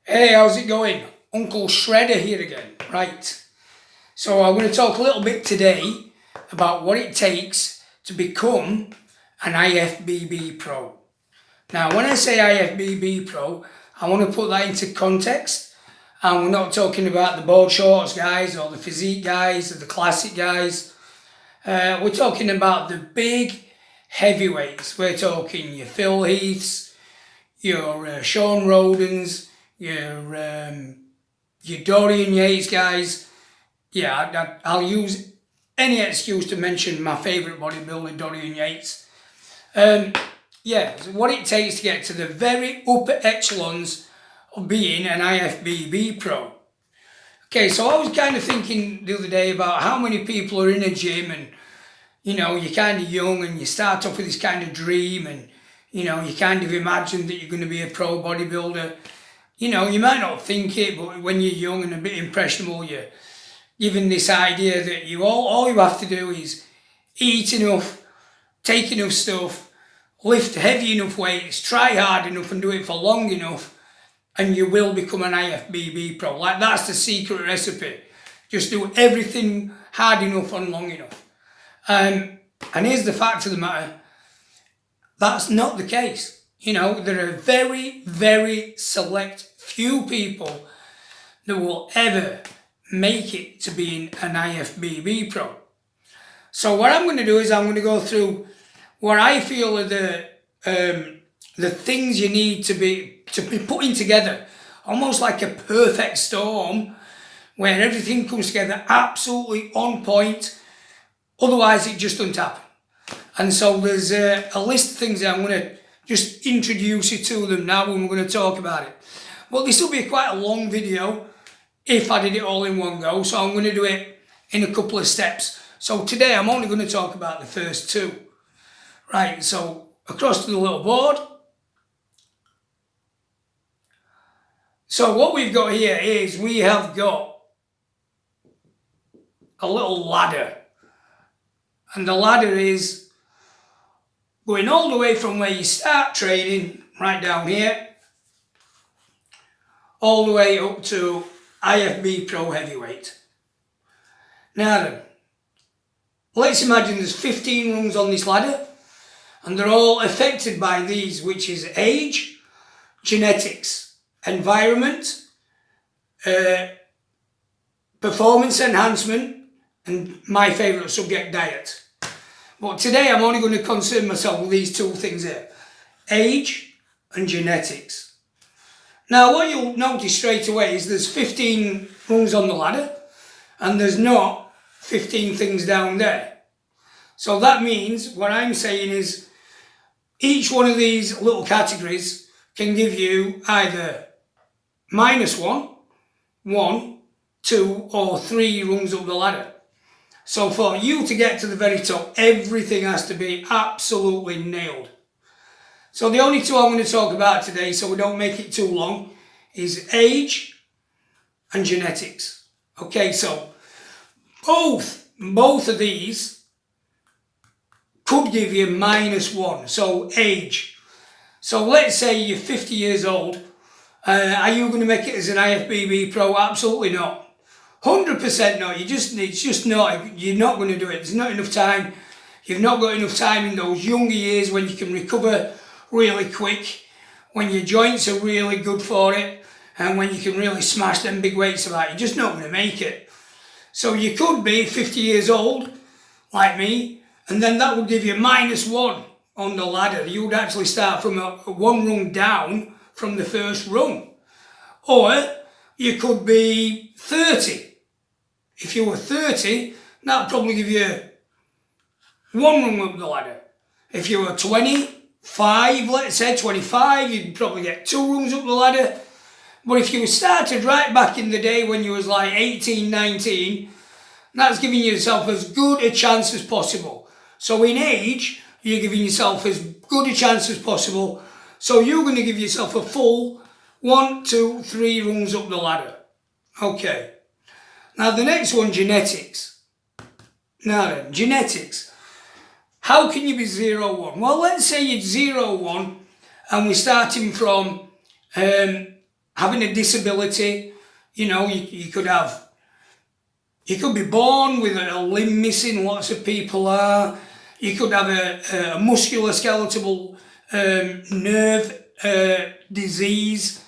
Hey, how's it going? Uncle Shredder here again. Right, so I'm going to talk a little bit today about what it takes to become an IFBB Pro. Now, when I say IFBB Pro, I want to put that into context, and we're not talking about the board shorts guys or the physique guys or the classic guys. We're talking about the big heavyweights. We're talking your Phil Heaths, your Sean Rodens, your Dorian Yates guys. Yeah, I'll use any excuse to mention my favourite bodybuilder, Dorian Yates. What it takes to get to the very upper echelons of being an IFBB Pro. Okay, so I was kind of thinking the other day about how many people are in a gym, and you're kind of young and you start off with this kind of dream, and you kind of imagine that you're going to be a pro bodybuilder. You might not think it, but when you're young and a bit impressionable, you're given this idea that all you have to do is eat enough, take enough stuff, lift heavy enough weights, try hard enough and do it for long enough, and you will become an IFBB Pro. Like, that's the secret recipe. Just do everything hard enough and long enough. And here's the fact of the matter. That's not the case. There are very, very select few people that will ever make it to being an IFBB Pro. So what I'm going to do is I'm going to go through what I feel are the things you need to be putting together, almost like a perfect storm, where everything comes together absolutely on point. Otherwise, it just doesn't happen. And so there's a list of things that I'm going to just introduce you to them now when we're going to talk about it. Well, this will be quite a long video if I did it all in one go, so I'm going to do it in a couple of steps. So today I'm only going to talk about the first two. Right, so across to the little board. So what we've got here is we have got a little ladder. And the ladder is going all the way from where you start training, right down here, all the way up to IFB Pro Heavyweight. Now then, let's imagine there's 15 rungs on this ladder, and they're all affected by these, which is age, genetics, environment, performance enhancement, and my favourite subject, diet. But today I'm only going to concern myself with these two things here: age and genetics. Now, what you'll notice straight away is there's 15 rungs on the ladder, and there's not 15 things down there. So that means what I'm saying is each one of these little categories can give you either -1, 1, 2, or 3 rungs up the ladder. So for you to get to the very top, everything has to be absolutely nailed. So the only two I'm going to talk about today, so we don't make it too long, is age and genetics. Okay, so both of these could give you -1. So age. So let's say you're 50 years old. Are you going to make it as an IFBB Pro? Absolutely not. 100% no. It's just not. You're not going to do it. There's not enough time. You've not got enough time in those younger years when you can recover really quick, when your joints are really good for it, and when you can really smash them big weights about. You're just not going to make it. So you could be 50 years old, like me, and then that would give you -1 on the ladder. You would actually start from a 1 rung down from the first rung. Or you could be 30. If you were 30, that would probably give you 1 rung up the ladder. If you were 25, let's say 25, you'd probably get 2 rungs up the ladder. But if you started right back in the day when you was like 18, 19, that's giving yourself as good a chance as possible. So in age, you're giving yourself as good a chance as possible. So you're going to give yourself a full 1, 2, 3 rungs up the ladder. Okay. Now the next one, genetics. Now then, genetics. How can you be 0, 1? Well, let's say you're 0, 1 and we're starting from having a disability. You know, you could be born with a limb missing, lots of people are. You could have a musculoskeletal nerve disease,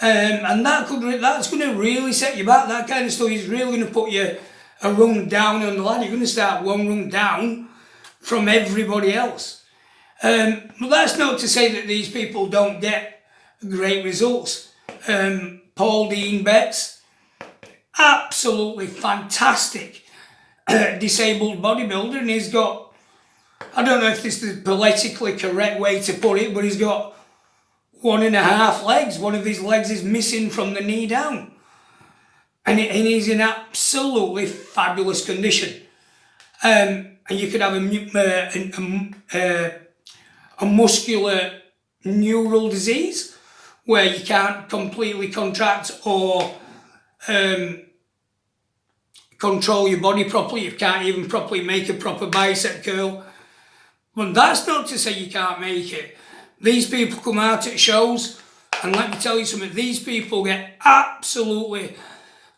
and that's going to really set you back. That kind of stuff is really going to put you a rung down on the ladder. You're going to start one rung down from everybody else. But that's not to say that these people don't get great results. Paul Dean Betts, absolutely fantastic disabled bodybuilder, and he's got, I don't know if this is the politically correct way to put it, but he's got 1.5 legs. One of his legs is missing from the knee down. And he's in absolutely fabulous condition. And you could have a muscular neural disease where you can't completely contract or control your body properly. You can't even properly make a proper bicep curl. But that's not to say you can't make it. These people come out at shows, and let me tell you something, these people get absolutely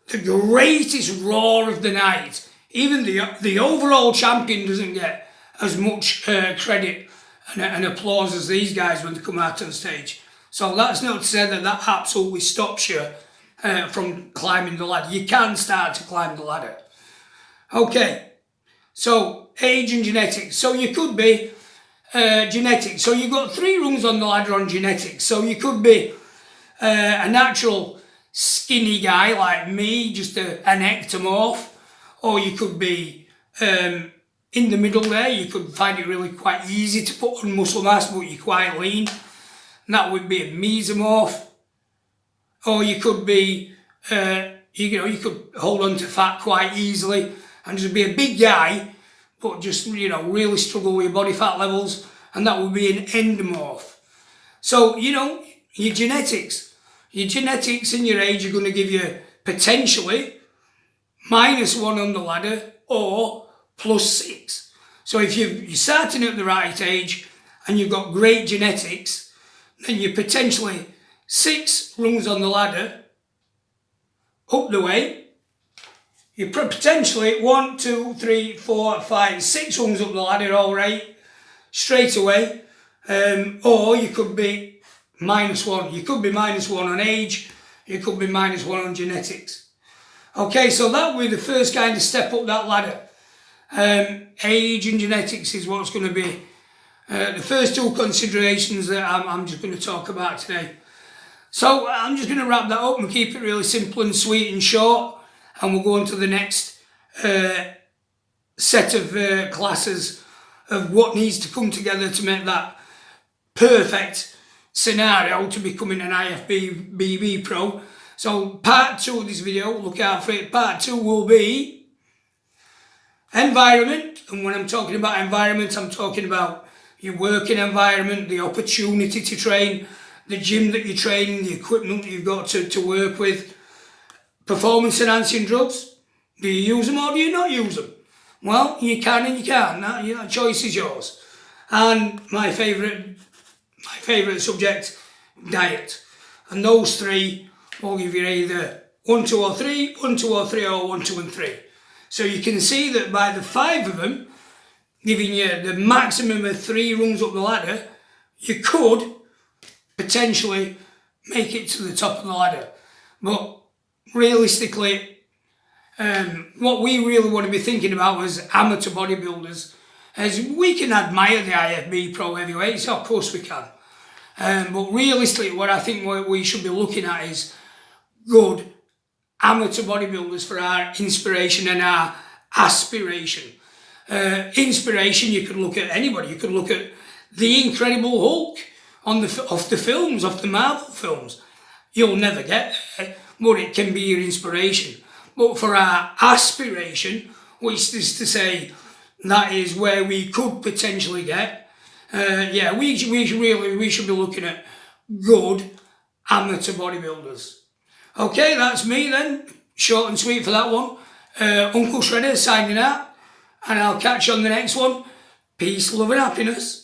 the greatest roar of the night. Even the overall champion doesn't get as much credit and applause as these guys when they come out on stage. So that's not to say that absolutely stops you from climbing the ladder. You can start to climb the ladder. Okay, so age and genetics. So you could be genetics. So you've got 3 rungs on the ladder on genetics. So you could be a natural skinny guy like me, just an ectomorph, or you could be in the middle there. You could find it really quite easy to put on muscle mass, but you're quite lean. And that would be a mesomorph. Or you could be, you could hold on to fat quite easily and just be a big guy, but just, really struggle with your body fat levels, and that would be an endomorph. So, your genetics and your age are going to give you potentially -1 on the ladder or +6. So if you're starting at the right age and you've got great genetics, then you're potentially 6 rungs on the ladder up the way. You're potentially 1, 2, 3, 4, 5, 6 rungs up the ladder, all right, straight away. Or you could be -1. You could be -1 on age. You could be -1 on genetics. Okay, so that would be the first kind of step up that ladder. Age and genetics is what's going to be the first 2 considerations that I'm just going to talk about today. So I'm just going to wrap that up and keep it really simple and sweet and short, and we'll go on to the next set of classes of what needs to come together to make that perfect scenario to becoming an IFBB Pro. So part 2 of this video, look out for it, part 2 will be environment. And when I'm talking about environment, I'm talking about your working environment, the opportunity to train, the gym that you're training, the equipment that you've got to work with. Performance enhancing drugs, do you use them or do you not use them? Well, you can and you can't, that choice is yours. And my favourite subject, diet. And those 3 will give you either 1, 2 or 3, 1, 2 or 3, or 1, 2 and 3. So you can see that by the 5 of them, giving you the maximum of 3 rungs up the ladder, you could potentially make it to the top of the ladder. But realistically, what we really want to be thinking about as amateur bodybuilders is we can admire the IFBB Pro heavyweights, of course we can. But realistically, what I think we should be looking at is good amateur bodybuilders for our inspiration and our aspiration. Inspiration, you could look at anybody. You could look at the Incredible Hulk off the Marvel films. You'll never get there, but it can be your inspiration. But for our aspiration, which is to say that is where we could potentially get, we should be looking at good amateur bodybuilders. Okay, that's me then. Short and sweet for that one. Uncle Shredder signing out, and I'll catch you on the next one. Peace, love and happiness.